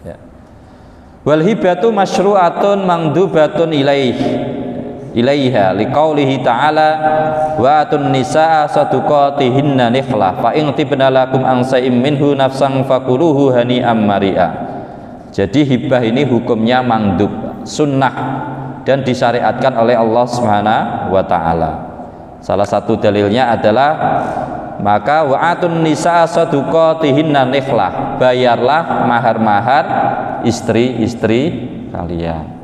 Ya. Wal hibatu masyru'atun mangdubatun ilaiha liqaulihi ta'ala wa atun nisaa saduqatihinna nikhlah fa in tibna lakum an sa'im minhu nafsan fakuluhu hani'am mari'a. Jadi hibah ini hukumnya mandub, sunnah, dan disyariatkan oleh Allah Subhanahu wa taala. Salah satu dalilnya adalah maka wa'atun nisaa saduqatihinna nikhlah, bayarlah mahar-mahar istri-istri kalian.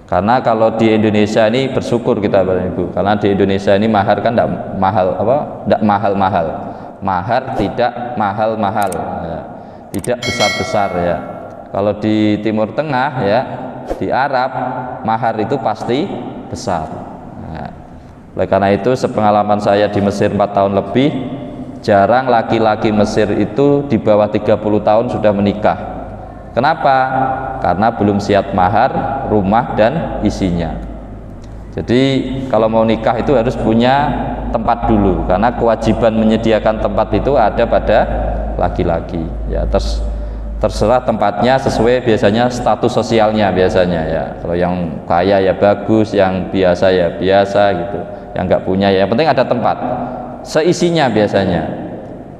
Karena kalau di Indonesia ini bersyukur kita Bapak Ibu, karena di Indonesia ini mahar kan tidak mahal tidak mahal-mahal. Mahar tidak mahal-mahal ya. Tidak besar-besar ya. Kalau di Timur Tengah ya, di Arab mahar itu pasti besar. Nah, oleh karena itu sepengalaman saya di Mesir 4 tahun lebih, jarang laki-laki Mesir itu di bawah 30 tahun sudah menikah. Kenapa? Karena belum siap mahar, rumah dan isinya. Jadi kalau mau nikah itu harus punya tempat dulu, karena kewajiban menyediakan tempat itu ada pada laki-laki. Ya, terserah tempatnya sesuai biasanya status sosialnya biasanya ya. Kalau yang kaya ya bagus, yang biasa ya biasa gitu. Yang nggak punya ya yang penting ada tempat. Seisinya biasanya.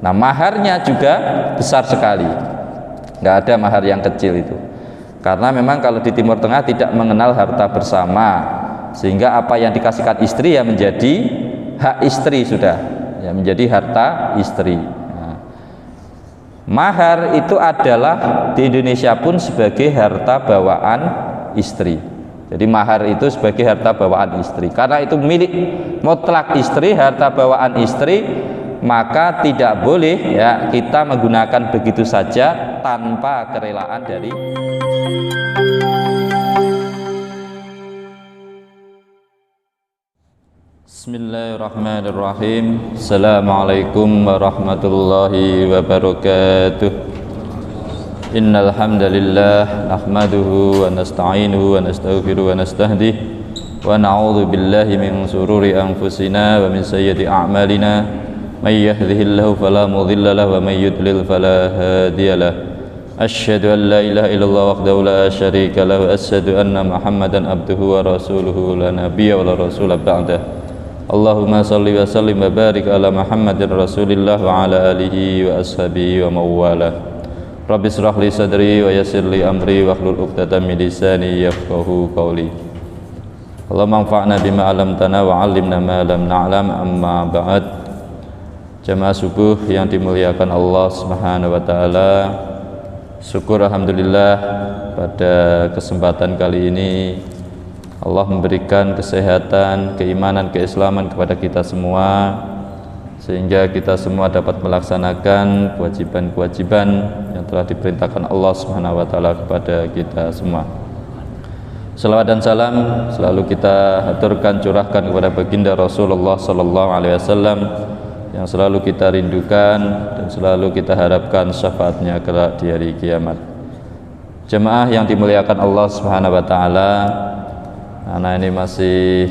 Nah, maharnya juga besar sekali. Nggak ada mahar yang kecil itu. Karena memang kalau di Timur Tengah tidak mengenal harta bersama, sehingga apa yang dikasihkan istri ya menjadi hak istri sudah, ya menjadi harta istri. Nah, mahar itu adalah di Indonesia pun sebagai harta bawaan istri. Jadi mahar itu sebagai harta bawaan istri. Karena itu milik mutlak istri, harta bawaan istri, maka tidak boleh ya kita menggunakan begitu saja tanpa kerelaan dari Bismillahirrahmanirrahim. Assalamualaikum warahmatullahi wabarakatuh. Innal hamdalillah nahmaduhu wa nasta'inuhu wa nastaghfiruhu wa nastahdihi wa na'udzu billahi min shururi anfusina wa min sayyiati a'malina may yahdihillahu fala mudilla lahu wa may yudlil fala hadiyalah. Asyhadu an la ilaha illallah wahdahu la syarika lahu wa asyhadu anna Muhammadan abduhu wa rasuluhu la nabiyya wa la rasula ba'dah. Allahumma salli wa sallim wa barik ala Muhammadin rasulillah wa ala alihi wa ashabihi wa mawalah. Rabbi israh li sadri wa yassir li amri wahlul 'uqdatam min lisani yafqahu qawli. Allahumma anfa'na bima 'allamtana wa 'allimna ma lam na'lam. Amma ba'd. Jamaah subuh yang dimuliakan Allah Subhanahu wa taala. Syukur alhamdulillah pada kesempatan kali ini Allah memberikan kesehatan, keimanan, keislaman kepada kita semua, sehingga kita semua dapat melaksanakan kewajiban-kewajiban yang telah diperintahkan Allah Subhanahu wa taala kepada kita semua. Salawat dan salam selalu kita haturkan, curahkan kepada baginda Rasulullah sallallahu alaihi wasallam yang selalu kita rindukan dan selalu kita harapkan syafaatnya kelak di hari kiamat. Jemaah yang dimuliakan Allah Subhanahu wa taala, nah ini masih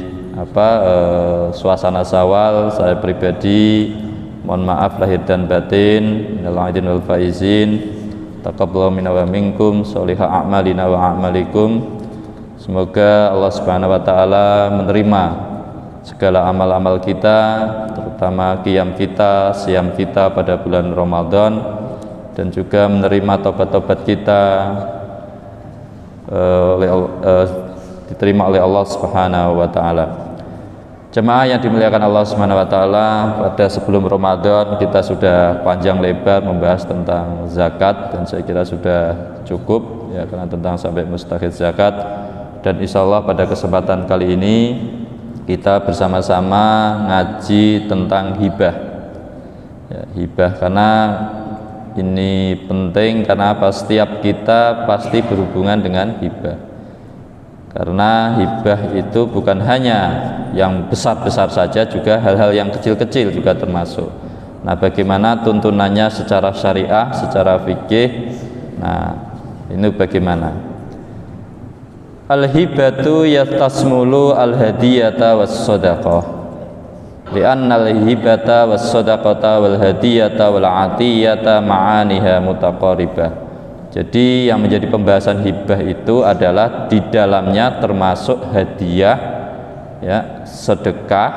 suasana Syawal. Saya pribadi mohon maaf lahir dan batin, minal aidin wal faizin, taqabbalallahu minna wa minkum sholihal a'malina wa a'malikum. Semoga Allah Subhanahu wa taala menerima segala amal-amal kita, terutama qiyam kita, siam kita pada bulan Ramadan, dan juga menerima tobat-tobat kita diterima oleh Allah Subhanahu wa taala. Jemaah yang dimuliakan Allah Subhanahu wa taala, pada sebelum Ramadan kita sudah panjang lebar membahas tentang zakat, dan saya kira sudah cukup ya, karena tentang sampai mustahil zakat. Dan insyaallah pada kesempatan kali ini kita bersama-sama ngaji tentang hibah ya, hibah, karena ini penting. Karena apa? Setiap kita pasti berhubungan dengan hibah, karena hibah itu bukan hanya yang besar-besar saja, juga hal-hal yang kecil-kecil juga termasuk. Nah, bagaimana tuntunannya secara syariah, secara fikih? Nah, ini bagaimana? Al-hibatu yatasmulu al-hadiyata was-sadaqah, li'anna al-hibata was-sadaqata wal-hadiyata wal-'atiyata ma'aniha mutaqaribah, Jadi yang menjadi pembahasan hibah itu adalah di dalamnya termasuk hadiah, ya, sedekah,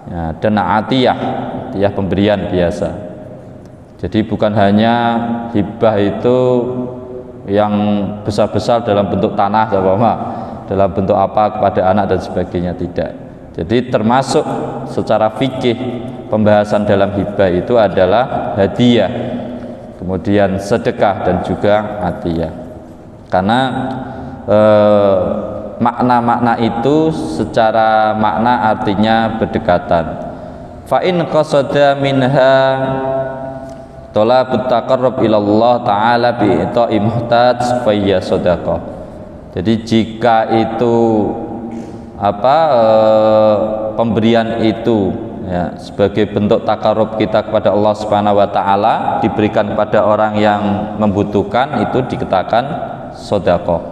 ya, dan atiyah, atiyah pemberian biasa. Jadi bukan hanya hibah itu yang besar-besar dalam bentuk tanah, dalam bentuk apa kepada anak dan sebagainya, tidak. Jadi termasuk secara fikih pembahasan dalam hibah itu adalah hadiah, kemudian sedekah dan juga atiyah. Karena makna-makna itu secara makna artinya berdekatan. Fa in qasada minha talabut taqarrub ila Allah taala bi ita'i muhtaj fa hiya shadaqah. Jadi jika itu pemberian itu, ya, sebagai bentuk takarub kita kepada Allah Subhanahu wa taala, diberikan kepada orang yang membutuhkan, itu dikatakan sedekah.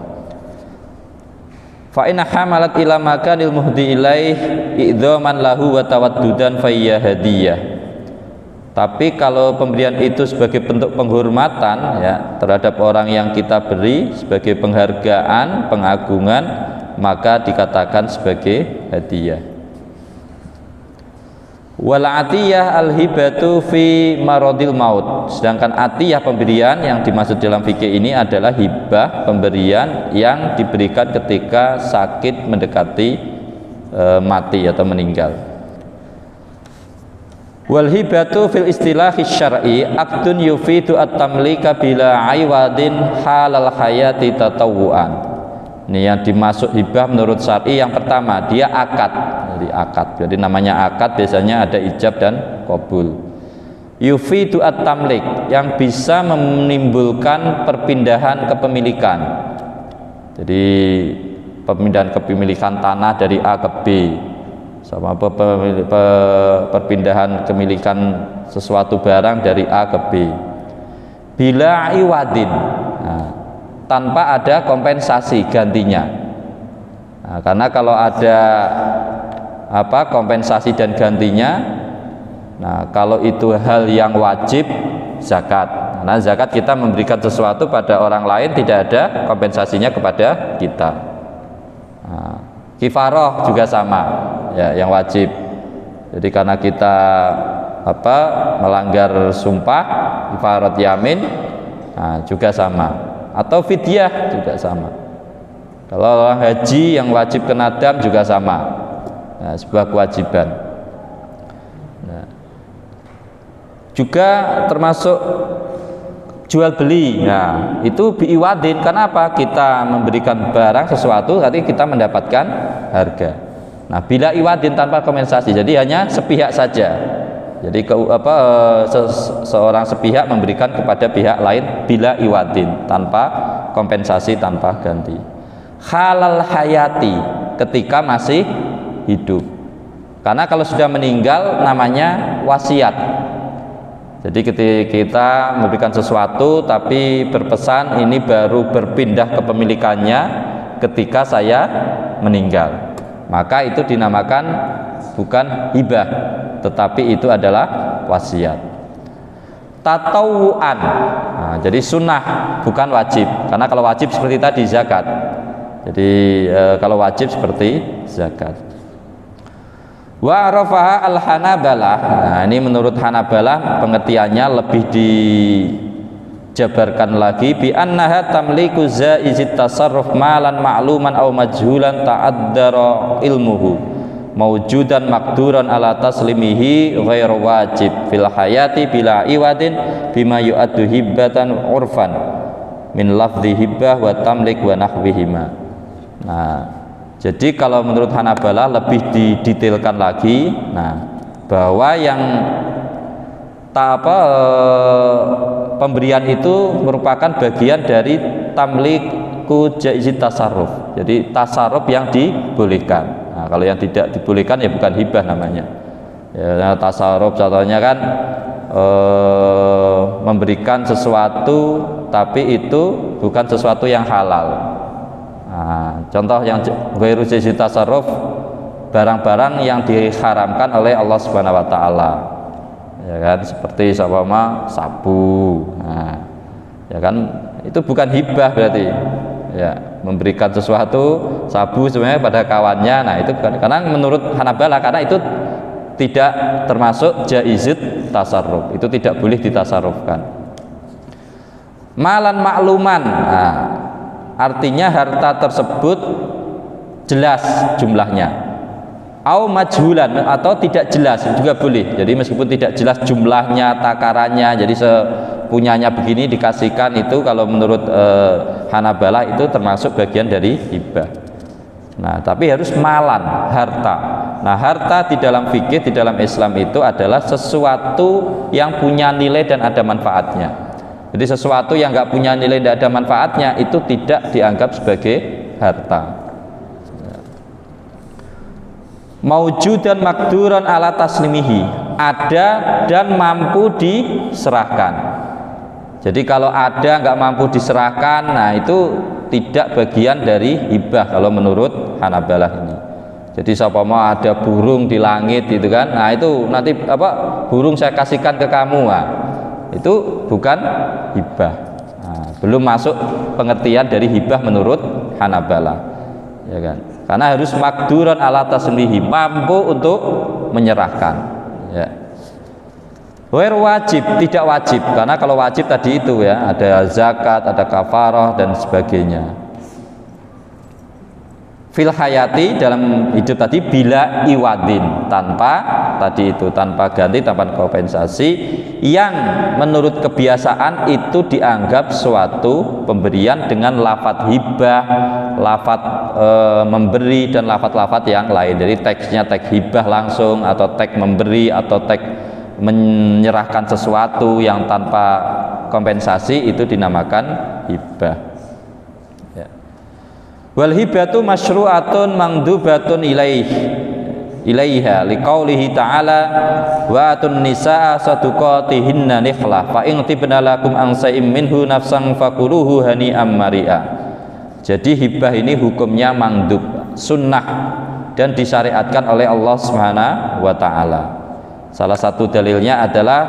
Fa in hamalat ila makanil muhdi ilaih idzaman lahu wa tawaddudan fa hiya hadiyah. Tapi kalau pemberian itu sebagai bentuk penghormatan, ya, terhadap orang yang kita beri, sebagai penghargaan, pengagungan, maka dikatakan sebagai hadiah. Wal atiyah al hibatu fi maradil maut. Sedangkan atiyah pemberian yang dimaksud dalam fikih ini adalah hibah, pemberian yang diberikan ketika sakit mendekati mati atau meninggal. Wal hibatu fil istilahi syar'i aqdun yufidu at-tamlika bila aiwadin halal hayati tatawuan. Ini yang dimasuk hibah menurut syar'i yang pertama, dia akad. Jadi akad. Jadi namanya akad biasanya ada ijab dan qabul. Yufidu at-tamlik, yang bisa menimbulkan perpindahan kepemilikan. Jadi pemindahan kepemilikan tanah dari A ke B, sama perpindahan kepemilikan sesuatu barang dari A ke B. Bila iwadin, nah, tanpa ada kompensasi gantinya. Nah, karena kalau ada kompensasi dan gantinya, nah kalau itu hal yang wajib, zakat. Nah, zakat kita memberikan sesuatu pada orang lain, tidak ada kompensasinya kepada kita. Nah, kifaroh juga sama, ya, yang wajib. Jadi karena kita melanggar sumpah, kifarat yamin, nah, juga sama. Atau fidyah juga sama. Kalau orang haji yang wajib kena dam juga sama, nah, sebuah kewajiban. Nah, juga termasuk jual beli. Nah, itu biiwadin. Kenapa? Kita memberikan barang sesuatu, nanti kita mendapatkan harga. Nah, bila iwadin tanpa kompensasi, jadi hanya sepihak saja. Jadi seorang sepihak memberikan kepada pihak lain bila iwadin, tanpa kompensasi, tanpa ganti. Halal hayati, ketika masih hidup. Karena kalau sudah meninggal namanya wasiat. Jadi ketika kita memberikan sesuatu tapi berpesan ini baru berpindah kepemilikannya ketika saya meninggal, maka itu dinamakan bukan hibah, tetapi itu adalah wasiat. Tatawuan, nah, jadi sunnah bukan wajib. Karena kalau wajib seperti tadi zakat. Jadi kalau wajib seperti zakat. Wa rafaha al-Hanabalah. Nah, ini menurut Hanabalah pengertiannya lebih dijabarkan lagi bi annaha tamliku zaizit tasarruf malan ma'luman aw majhulan ta'addara ilmuhu mawjudan maqduran ala taslimihi ghair wajib fil hayati bila iwadin bima yu'addu hibbatan urfan min lafdhi hibbah wa tamlik wa nahwihima. Nah, jadi kalau menurut Hanabalah lebih didetailkan lagi, nah, bahwa yang pemberian itu merupakan bagian dari tamliku jaizit tasarruf. Jadi tasarruf yang dibolehkan. Nah, kalau yang tidak dibolehkan ya bukan hibah namanya. Ya, tasarruf contohnya kan memberikan sesuatu tapi itu bukan sesuatu yang halal. Nah, contoh yang ghairu jaizit tasarruf, barang-barang yang diharamkan oleh Allah Subhanahu wa taala. Ya kan, seperti sabu. Nah, ya kan, itu bukan hibah berarti ya, memberikan sesuatu sabu sebenarnya pada kawannya. Nah itu bukan, karena menurut Hanabalah karena itu tidak termasuk jaizut tasarruf, itu tidak boleh ditasarrufkan. Malan makluman, nah, artinya harta tersebut jelas jumlahnya. Au majhulan, atau tidak jelas juga boleh. Jadi meskipun tidak jelas jumlahnya, takarannya, jadi sepunyanya begini dikasihkan, itu kalau menurut Hanabalah itu termasuk bagian dari hibah. Nah tapi harus malan, harta. Nah harta di dalam fikih, di dalam Islam itu adalah sesuatu yang punya nilai dan ada manfaatnya. Jadi sesuatu yang nggak punya nilai dan ada manfaatnya itu tidak dianggap sebagai harta. Maujud dan makduran ala taslimihi, ada dan mampu diserahkan. Jadi kalau ada nggak mampu diserahkan, nah itu tidak bagian dari hibah kalau menurut Hanabalah ini. Jadi seumpama ada burung di langit gitu kan, nah itu nanti apa, burung saya kasihkan ke kamu, nah, itu bukan hibah. Nah, belum masuk pengertian dari hibah menurut Hanabalah, ya kan? Karena harus makduran ala taslihi, mampu untuk menyerahkan, ya. Wajib, tidak wajib, karena kalau wajib tadi itu ya, ada zakat, ada kafarah dan sebagainya. Fil hayati, dalam hidup tadi, bila iwadin, tanpa tadi itu, tanpa ganti, tanpa kompensasi, yang menurut kebiasaan itu dianggap suatu pemberian dengan lafadz hibah, lafadz memberi, dan lafadz-lafadz yang lain. Jadi teksnya teks hibah langsung, atau teks memberi, atau teks menyerahkan sesuatu yang tanpa kompensasi, itu dinamakan hibah. Ya. Wal hibatu masyru'atun mangdubatun ilaiha liqaulihi ta'ala wa atun nisaa saduqatihinna nikhlah fa in tibna lakum an sa'im minhu nafsan fakuluhu hani'am mari'a. Jadi hibah ini hukumnya mangdub, sunnah, dan disyariatkan oleh Allah Subhanahu wa ta'ala. Salah satu dalilnya adalah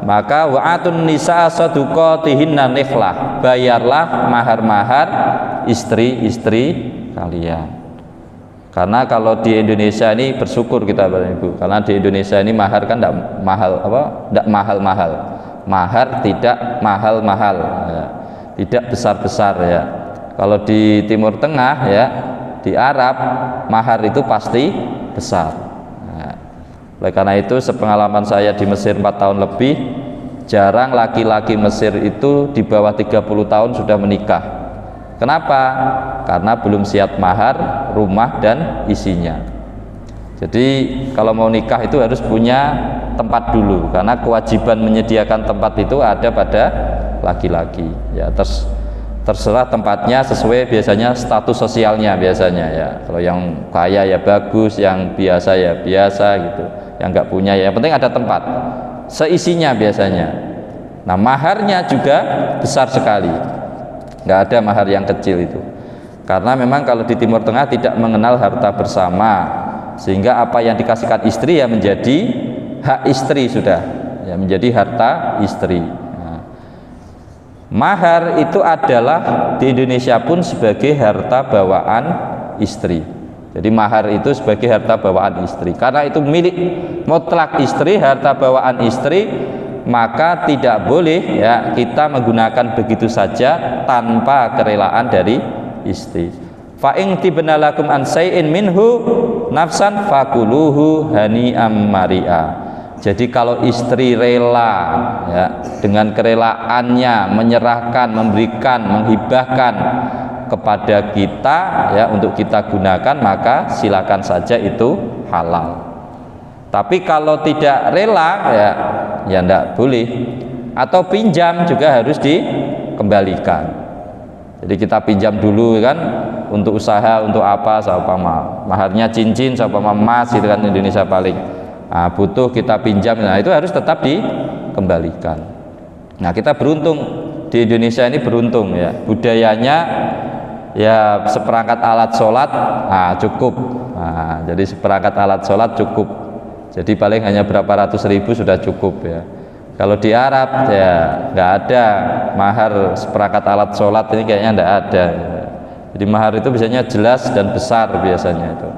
maka wa'atun nisaa saduqatihinna nikhlah, bayarlah mahar-mahar istri-istri kalian. Karena kalau di Indonesia ini bersyukur kita Bapak Ibu, karena di Indonesia ini mahar kan tidak mahal, tidak mahal-mahal. Mahar tidak mahal-mahal, ya. Tidak besar-besar ya. Kalau di Timur Tengah ya, di Arab, mahar itu pasti besar. Oleh karena itu sepengalaman saya di Mesir 4 tahun lebih, jarang laki-laki Mesir itu di bawah 30 tahun sudah menikah. Kenapa? Karena belum siap mahar, rumah, dan isinya. Jadi kalau mau nikah itu harus punya tempat dulu, karena kewajiban menyediakan tempat itu ada pada laki-laki ya. Terserah tempatnya sesuai biasanya status sosialnya biasanya ya. Kalau yang kaya ya bagus, yang biasa ya biasa gitu. Yang nggak punya ya, yang penting ada tempat seisinya biasanya. Nah maharnya juga besar sekali, nggak ada mahar yang kecil itu, karena memang kalau di Timur Tengah tidak mengenal harta bersama, sehingga apa yang dikasihkan istri ya menjadi hak istri sudah ya, menjadi harta istri. Nah, mahar itu adalah di Indonesia pun sebagai harta bawaan istri. Jadi mahar itu sebagai harta bawaan istri, karena itu milik mutlak istri, harta bawaan istri, maka tidak boleh ya kita menggunakan begitu saja tanpa kerelaan dari istri. Fa in tibna lakum an say'in minhu nafsan fakuluhu hani'am mari'a. Jadi kalau istri rela ya, dengan kerelaannya menyerahkan, memberikan, menghibahkan kepada kita ya untuk kita gunakan, maka silakan saja itu halal. Tapi kalau tidak rela ya enggak boleh. Atau pinjam juga harus dikembalikan. Jadi kita pinjam dulu kan untuk usaha, untuk apa, seumpama maharnya cincin, seumpama emas itu kan Indonesia paling butuh kita pinjam, nah itu harus tetap dikembalikan. Nah kita beruntung di Indonesia ini, beruntung ya, budayanya ya seperangkat alat sholat cukup. Jadi seperangkat alat sholat cukup, jadi paling hanya berapa ratus ribu sudah cukup ya. Kalau di Arab ya nggak ada mahar seperangkat alat sholat, ini kayaknya nggak ada. Jadi mahar itu biasanya jelas dan besar biasanya itu.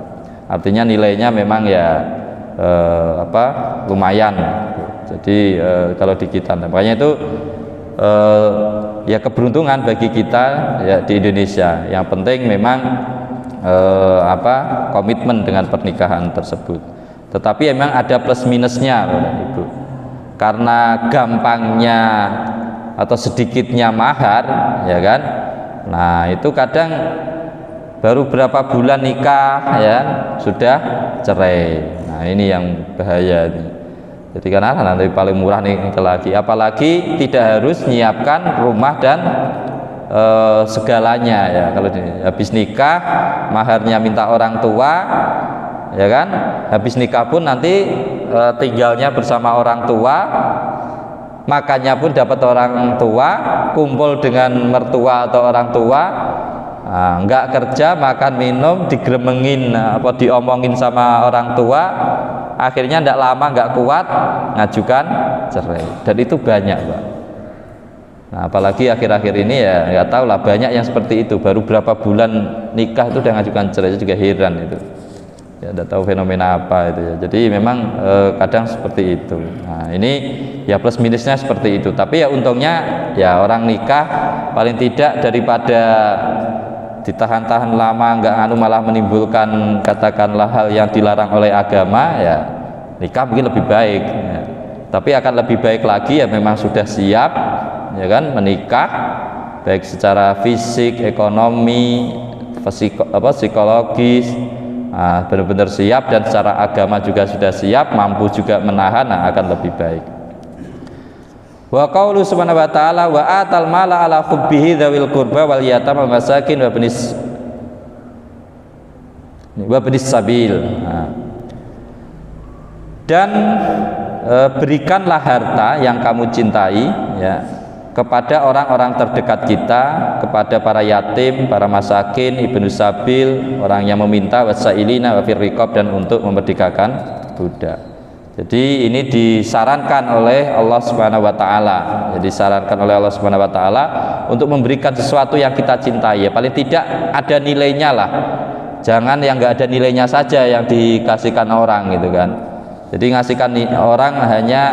Artinya nilainya memang ya lumayan. Jadi kalau di kita, makanya itu ya keberuntungan bagi kita ya di Indonesia. Yang penting memang komitmen dengan pernikahan tersebut. Tetapi memang ada plus minusnya, Ibu. Karena gampangnya atau sedikitnya mahar, ya kan? Nah, itu kadang baru berapa bulan nikah ya sudah cerai. Nah, ini yang bahaya ini. Jadi karena nanti paling murah nih lagi, apalagi tidak harus menyiapkan rumah dan segalanya ya. Kalau habis nikah maharnya minta orang tua, ya kan? Habis nikah pun nanti tinggalnya bersama orang tua, makannya pun dapat orang tua, kumpul dengan mertua atau orang tua, nggak kerja, makan minum, digremengin diomongin sama orang tua, akhirnya nggak lama nggak kuat ngajukan cerai. Dan itu banyak, Pak. Nah, apalagi akhir-akhir ini ya nggak tahu lah, banyak yang seperti itu, baru berapa bulan nikah itu udah ngajukan cerai. Itu juga heran itu. Ya tidak tahu fenomena apa itu ya. Jadi memang kadang seperti itu. Nah, ini ya plus minusnya seperti itu. Tapi ya untungnya ya orang nikah paling tidak daripada ditahan-tahan lama nggak malah menimbulkan katakanlah hal yang dilarang oleh agama, ya nikah mungkin lebih baik ya. Tapi akan lebih baik lagi ya memang sudah siap ya kan menikah, baik secara fisik, ekonomi, psikologis, benar-benar siap, dan secara agama juga sudah siap, mampu juga menahan, akan lebih baik. Wa qaulu subhanahu wa ta'ala wa atal mala ala hubbihi dzawil qurba wal yatama wal masakin wa benis sabil. Dan berikanlah harta yang kamu cintai ya kepada orang-orang terdekat kita, kepada para yatim, para masakin, ibnu sabil, orang yang meminta, wasailina wa fir riqab, dan untuk memerdekakan budak. Jadi ini disarankan oleh Allah Subhanahu wa taala. Jadi disarankan oleh Allah Subhanahu wa taala untuk memberikan sesuatu yang kita cintai. Ya paling tidak ada nilainya lah. Jangan yang enggak ada nilainya saja yang dikasihkan orang gitu kan. Jadi ngasihkan orang hanya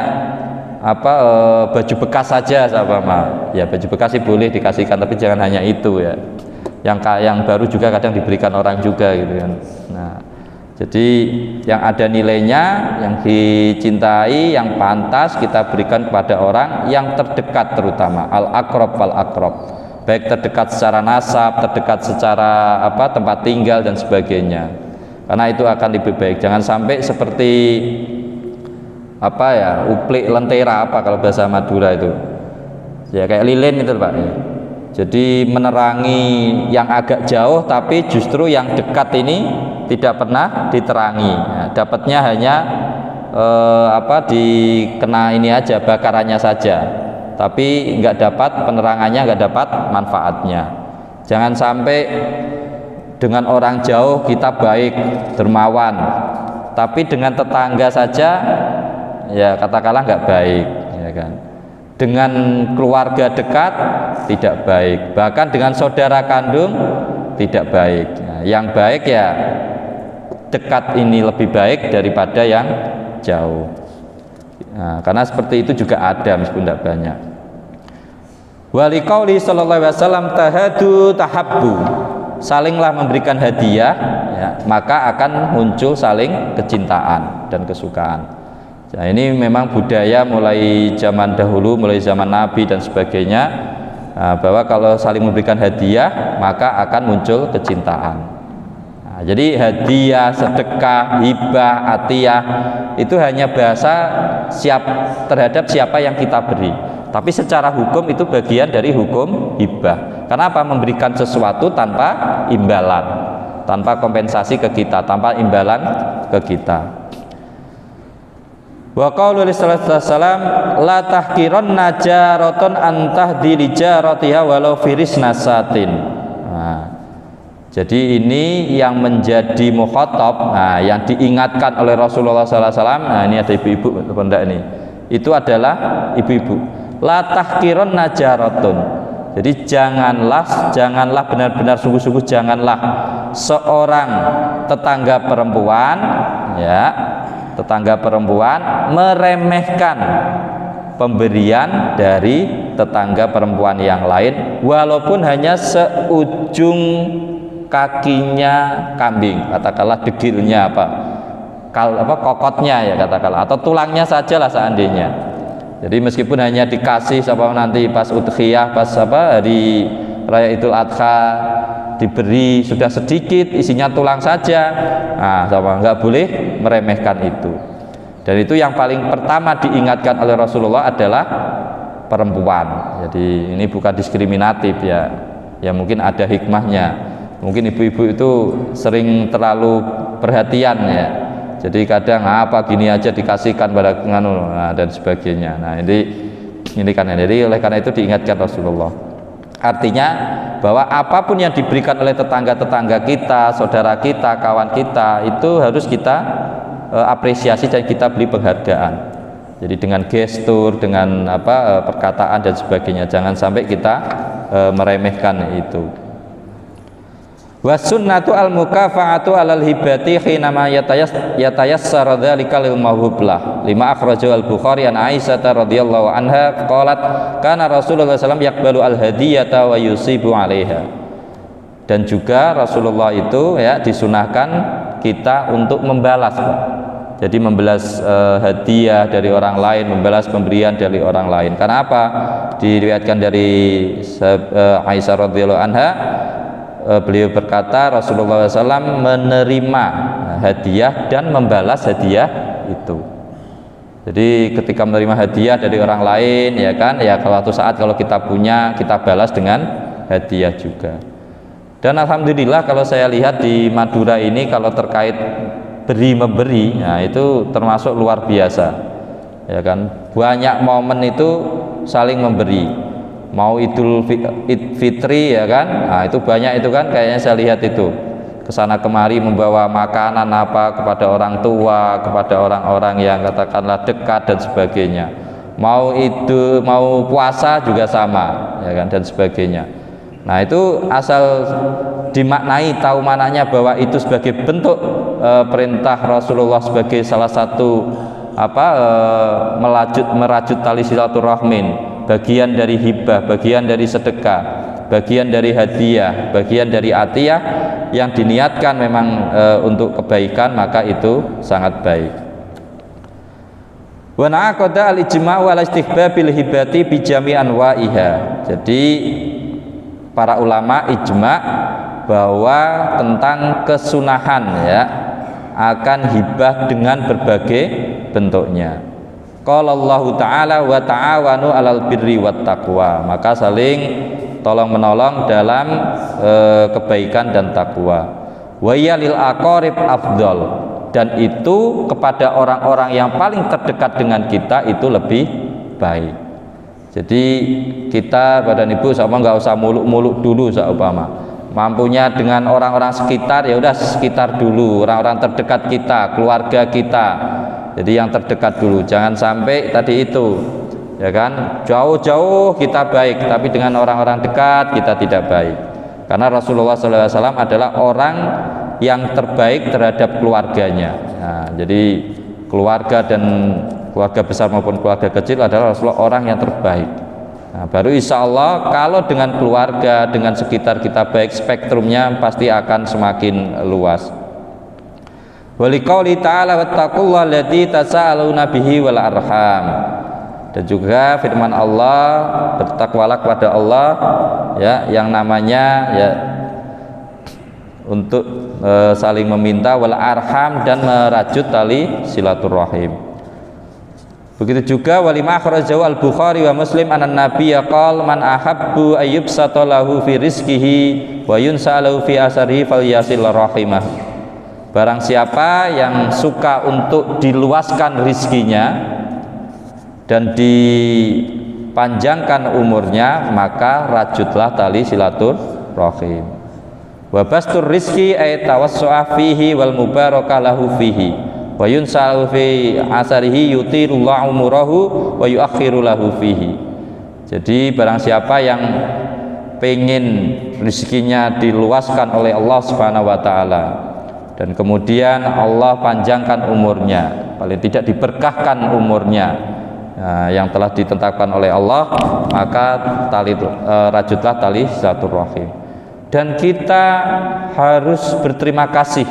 baju bekas saja sama ya, baju bekas sih boleh dikasihkan, tapi jangan hanya itu ya. Yang baru juga kadang diberikan orang juga gitu kan. Nah, jadi yang ada nilainya, yang dicintai, yang pantas kita berikan kepada orang yang terdekat, terutama al-aqrab wal aqrab, baik terdekat secara nasab, terdekat secara tempat tinggal dan sebagainya. Karena itu akan lebih baik. Jangan sampai seperti uplik lentera kalau bahasa Madura itu ya, kayak lilin itu Pak ya. Jadi menerangi yang agak jauh, tapi justru yang dekat ini tidak pernah diterangi ya, dapatnya hanya dikena ini aja, bakarannya saja, tapi nggak dapat penerangannya, nggak dapat manfaatnya. Jangan sampai dengan orang jauh kita baik, dermawan, tapi dengan tetangga saja ya katakanlah nggak baik ya kan. Dengan keluarga dekat tidak baik, bahkan dengan saudara kandung tidak baik. Nah, yang baik ya dekat ini lebih baik daripada yang jauh. Nah, karena seperti itu juga ada meskipun tidak banyak. Waliqauli sallallahu alaihi wasallam tahadu tahabbu, salinglah memberikan hadiah ya, maka akan muncul saling kecintaan dan kesukaan. Nah, ini memang budaya mulai zaman dahulu, mulai zaman Nabi dan sebagainya, bahwa kalau saling memberikan hadiah maka akan muncul kecintaan. Nah, jadi hadiah, sedekah, hibah, atiyah itu hanya bahasa terhadap siapa yang kita beri. Tapi secara hukum itu bagian dari hukum hibah. Karena apa? Memberikan sesuatu tanpa imbalan, tanpa kompensasi ke kita, tanpa imbalan ke kita. Wa qaulu sallallahu alaihi wasallam la tahqiranna jaratun an tahdi li jaratiha walau firis nasatin. Nah, jadi ini yang menjadi mukhatab, yang diingatkan oleh Rasulullah sallallahu alaihi wasallam. Nah, ini ada ibu-ibu pendak ini. itu adalah ibu-ibu. La tahqiron najaratun. Jadi janganlah benar-benar sungguh-sungguh janganlah seorang tetangga perempuan meremehkan pemberian dari tetangga perempuan yang lain walaupun hanya seujung kakinya kambing, katakanlah degilnya kokotnya ya katakanlah, atau tulangnya sajalah seandainya. Jadi meskipun hanya dikasih nanti pas udhiyah, pas hari raya Idul Adha diberi sudah sedikit isinya tulang saja, nah nggak boleh meremehkan itu. Dan itu yang paling pertama diingatkan oleh Rasulullah adalah perempuan. Jadi ini bukan diskriminatif ya mungkin ada hikmahnya. Mungkin ibu-ibu itu sering terlalu perhatian ya. Jadi kadang gini aja dikasihkan pada dan sebagainya. Nah ini kan jadi oleh karena itu diingatkan Rasulullah. Artinya bahwa apapun yang diberikan oleh tetangga-tetangga kita, saudara kita, kawan kita itu harus kita apresiasi dan kita beri penghargaan. Jadi dengan gestur, dengan perkataan dan sebagainya, jangan sampai kita meremehkan itu. Wa sunnatu al mukafa'atu alal hibati hinama yatayassara dzalika lil mawhublah lima akhrajahu al Bukhari an Aisyah radhiyallahu anha qalat kana Rasulullah sallallahu yaqbalu al hadiyata wa yusibu 'alaiha. Dan juga Rasulullah itu disunahkan kita untuk membalas, jadi membalas hadiah dari orang lain, membalas pemberian dari orang lain. Karena apa? Diriwayatkan dari Aisyah radhiyallahu anha, beliau berkata Rasulullah SAW menerima hadiah dan membalas hadiah itu. Jadi ketika menerima hadiah dari orang lain kalau suatu saat kalau kita punya kita balas dengan hadiah juga. Dan alhamdulillah kalau saya lihat di Madura ini kalau terkait beri memberi itu termasuk luar biasa banyak momen itu saling memberi. Mau Idul Fitri itu banyak itu kayaknya saya lihat itu kesana kemari membawa makanan kepada orang tua, kepada orang-orang yang katakanlah dekat dan sebagainya. Mau puasa juga sama dan sebagainya. Nah itu asal dimaknai, tahu mananya bahwa itu sebagai bentuk perintah Rasulullah sebagai salah satu merajut tali silaturahmin, bagian dari hibah, bagian dari sedekah, bagian dari hadiah, bagian dari atiyah yang diniatkan memang untuk kebaikan, maka itu sangat baik. Wa na'aqada al-ijma' wal istihbabil hibati bi jami' anwa'iha. Jadi para ulama ijma' bahwa tentang kesunahan akan hibah dengan berbagai bentuknya. Qala Allah Ta'ala wa ta'awanu 'alal birri wat taqwa, maka saling tolong menolong dalam kebaikan dan takwa. Wa ya lil aqarib afdal, dan itu kepada orang-orang yang paling terdekat dengan kita itu lebih baik. Jadi kita badan ibu nggak usah muluk-muluk dulu mampunya dengan orang-orang sekitar ya udah sekitar dulu, orang-orang terdekat kita, keluarga kita. Jadi yang terdekat dulu, jangan sampai tadi itu jauh-jauh kita baik tapi dengan orang-orang dekat kita tidak baik. Karena Rasulullah SAW adalah orang yang terbaik terhadap keluarganya. Nah, jadi keluarga dan keluarga besar maupun keluarga kecil adalah Rasulullah orang yang terbaik. Nah, baru insya Allah kalau dengan keluarga, dengan sekitar kita baik, spektrumnya pasti akan semakin luas. Waliqauli ta'ala wattaqullaha allati tasaaluna bihi wal arham. Dan juga firman Allah, bertakwalah kepada Allah yang namanya untuk saling meminta, wal arham, dan merajut tali silaturahim. Begitu juga walima akhrajahu al Bukhari wa Muslim anan nabiyya qala man ahabbu ayyubsata lahu fi rizqihi wa yunsa lahu fi asarihi falyasil rahimah. Barang siapa yang suka untuk diluaskan rizkinya dan dipanjangkan umurnya, maka rajutlah tali Wa bastur rizki ay tawassu'a fihi wal mubaraka lahu fihi. wa yunsalu fi asarihi yutirullahu umurahu wa yuakhiru lahu fihi. Jadi barang siapa yang pengen rezekinya diluaskan oleh Allah Subhanahu wa taala dan kemudian Allah panjangkan umurnya, paling tidak diberkahkan umurnya, yang telah ditetapkan oleh Allah, maka rajutlah tali silaturahim. Dan kita harus berterima kasih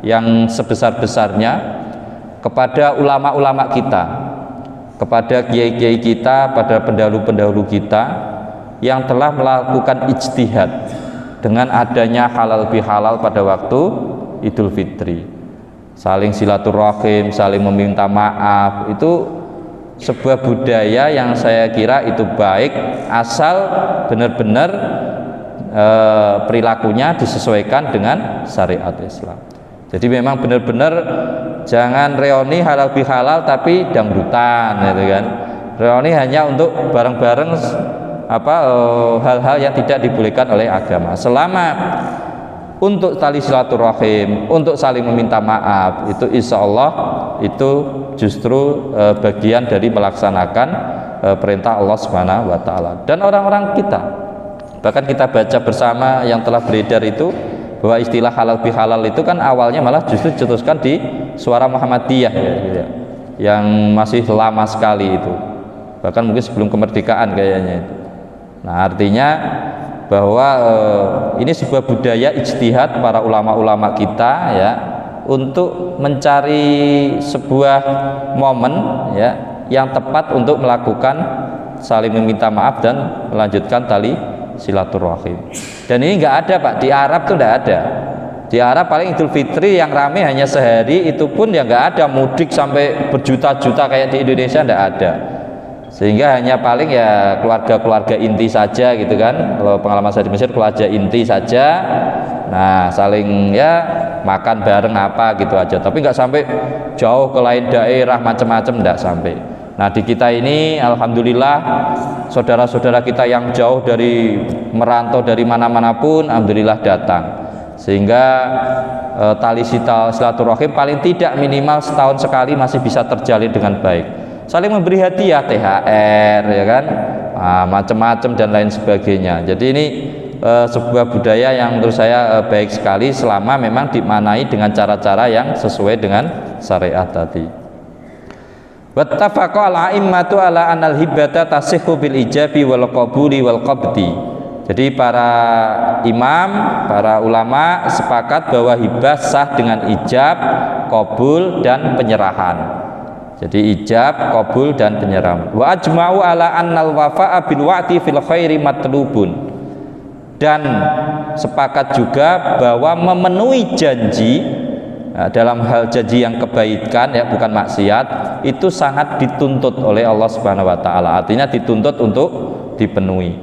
yang sebesar-besarnya kepada ulama-ulama kita, kepada kiai-kiai kita, pada pendahulu-pendahulu kita yang telah melakukan ijtihad dengan adanya halal bihalal pada waktu Idul Fitri, saling silaturahim, saling meminta maaf. Itu sebuah budaya yang saya kira itu baik asal benar-benar perilakunya disesuaikan dengan syariat Islam. Jadi memang benar-benar jangan reuni halal bihalal tapi dangdutan, gitu kan. Reuni hanya untuk bareng-bareng hal-hal yang tidak dibolehkan oleh agama. Selama untuk tali silaturahim, untuk saling meminta maaf, itu insya Allah itu justru bagian dari melaksanakan perintah Allah Subhanahu wa taala. Dan orang-orang kita, bahkan kita baca bersama yang telah beredar itu, bahwa istilah halal bihalal itu kan awalnya malah justru dicetuskan di Suara Muhammadiyah ya, yang masih lama sekali itu, bahkan mungkin sebelum kemerdekaan kayaknya itu. Nah, artinya bahwa ini sebuah budaya ijtihad para ulama-ulama kita ya, untuk mencari sebuah momen ya yang tepat untuk melakukan saling meminta maaf dan melanjutkan tali silaturahim. Dan ini nggak ada Pak, di Arab tuh nggak ada. Di Arab paling Idul Fitri yang rame hanya sehari, itu pun ya nggak ada mudik sampai berjuta-juta kayak di Indonesia, nggak ada. Sehingga hanya paling ya keluarga-keluarga inti saja gitu kan. Kalau pengalaman saya di Mesir, keluarga inti saja, nah saling ya makan bareng apa gitu aja, tapi nggak sampai jauh ke lain daerah macam-macam, nggak sampai. Nah di kita ini alhamdulillah saudara-saudara kita yang jauh dari merantau dari mana-mana pun alhamdulillah datang, sehingga tali silaturahim paling tidak minimal setahun sekali masih bisa terjalin dengan baik. Saling memberi hadiah, THR ya kan, macam-macam dan lain sebagainya. Jadi ini sebuah budaya yang menurut saya baik sekali selama memang dimanai dengan cara-cara yang sesuai dengan syariat tadi. Wattafaqa al-a'immatu ala anal hibata tasihhu bil ijabi wal qabuli wal qabdi. Jadi para imam, para ulama sepakat bahwa hibah sah dengan ijab, qabul dan penyerahan. Jadi ijab, qabul dan penyerahan. Wa ajma'u ala annal wafa'a bil wa'di fil khairi matlubun. Dan sepakat juga bahwa memenuhi janji dalam hal janji yang kebaikan ya, bukan maksiat, itu sangat dituntut oleh Allah Subhanahu wa taala. Artinya dituntut untuk dipenuhi.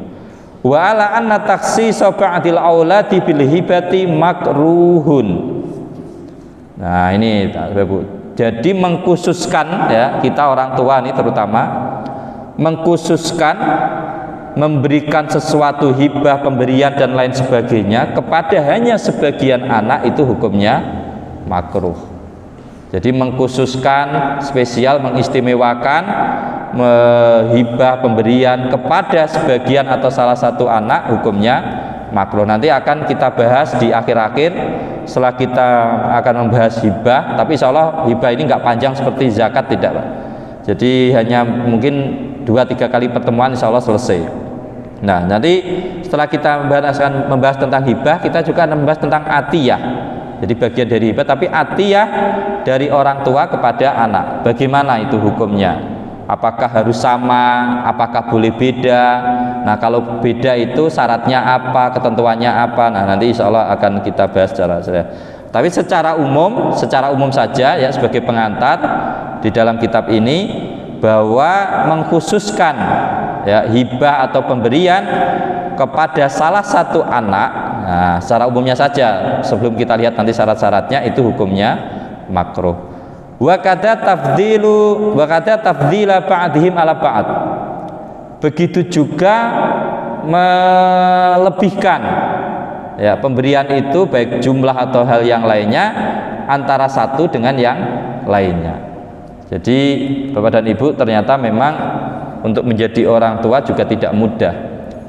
Wa ala anna takhsisa ba'dil auladi bil hibati makruhun. Nah, ini Bapak. Jadi mengkhususkan ya, kita orang tua ini terutama mengkhususkan memberikan sesuatu hibah, pemberian dan lain sebagainya kepada hanya sebagian anak, itu hukumnya makruh. Jadi mengkhususkan, spesial, mengistimewakan hibah, pemberian kepada sebagian atau salah satu anak, hukumnya makruh. Nanti akan kita bahas di akhir-akhir setelah kita akan membahas hibah, tapi insya Allah hibah ini nggak panjang seperti zakat, tidak Pak. Jadi hanya mungkin 2-3 kali pertemuan insya Allah selesai. Nah nanti setelah kita membahas tentang hibah, kita juga akan membahas tentang atiyah. Jadi bagian dari hibah, tapi atiyah dari orang tua kepada anak, bagaimana itu hukumnya? Apakah harus sama? Apakah boleh beda? Nah kalau beda itu syaratnya apa? Ketentuannya apa? Nah nanti insya Allah akan kita bahas secara. Tapi secara umum saja ya, sebagai pengantar di dalam kitab ini, bahwa mengkhususkan ya hibah atau pemberian kepada salah satu anak, nah secara umumnya saja sebelum kita lihat nanti syarat-syaratnya, itu hukumnya makruh. Wa kadza tafdila ba'dihim ala ba'd. Begitu juga melebihkan ya pemberian itu, baik jumlah atau hal yang lainnya, antara satu dengan yang lainnya. Jadi Bapak dan Ibu, ternyata memang untuk menjadi orang tua juga tidak mudah.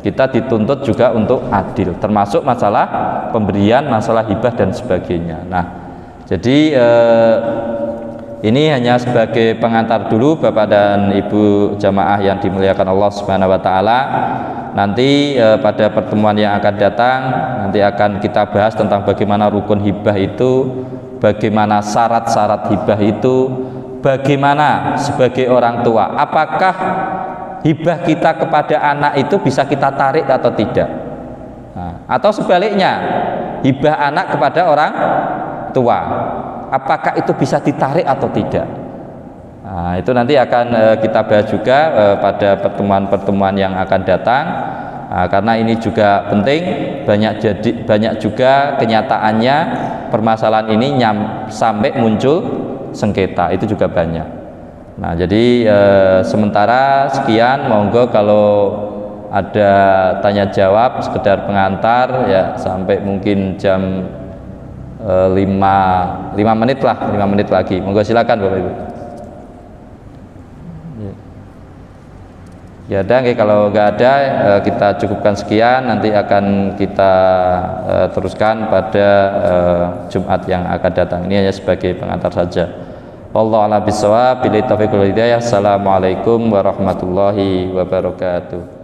Kita dituntut juga untuk adil, termasuk masalah pemberian, masalah hibah dan sebagainya. Nah, jadi ini hanya sebagai pengantar dulu Bapak dan Ibu jamaah yang dimuliakan Allah Subhanahu wa taala. Nanti pada pertemuan yang akan datang nanti akan kita bahas tentang bagaimana rukun hibah itu, bagaimana syarat-syarat hibah itu, bagaimana sebagai orang tua apakah hibah kita kepada anak itu bisa kita tarik atau tidak. Nah, atau sebaliknya, hibah anak kepada orang tua, apakah itu bisa ditarik atau tidak. Nah, itu nanti akan kita bahas juga pada pertemuan-pertemuan yang akan datang. Nah, karena ini juga penting, banyak juga kenyataannya permasalahan ini sampai muncul sengketa, itu juga banyak. Nah, jadi sementara sekian, monggo kalau ada tanya jawab sekedar pengantar ya, sampai mungkin jam 5 menit lah, 5 menit lagi. Monggo silakan Bapak Ibu. Ya ada, kalau nggak ada kita cukupkan sekian, nanti akan kita teruskan pada Jumat yang akan datang. Ini hanya sebagai pengantar saja. Wallahu a'lam bishawab, billahi taufiq wal hidayah. Assalamualaikum warahmatullahi wabarakatuh.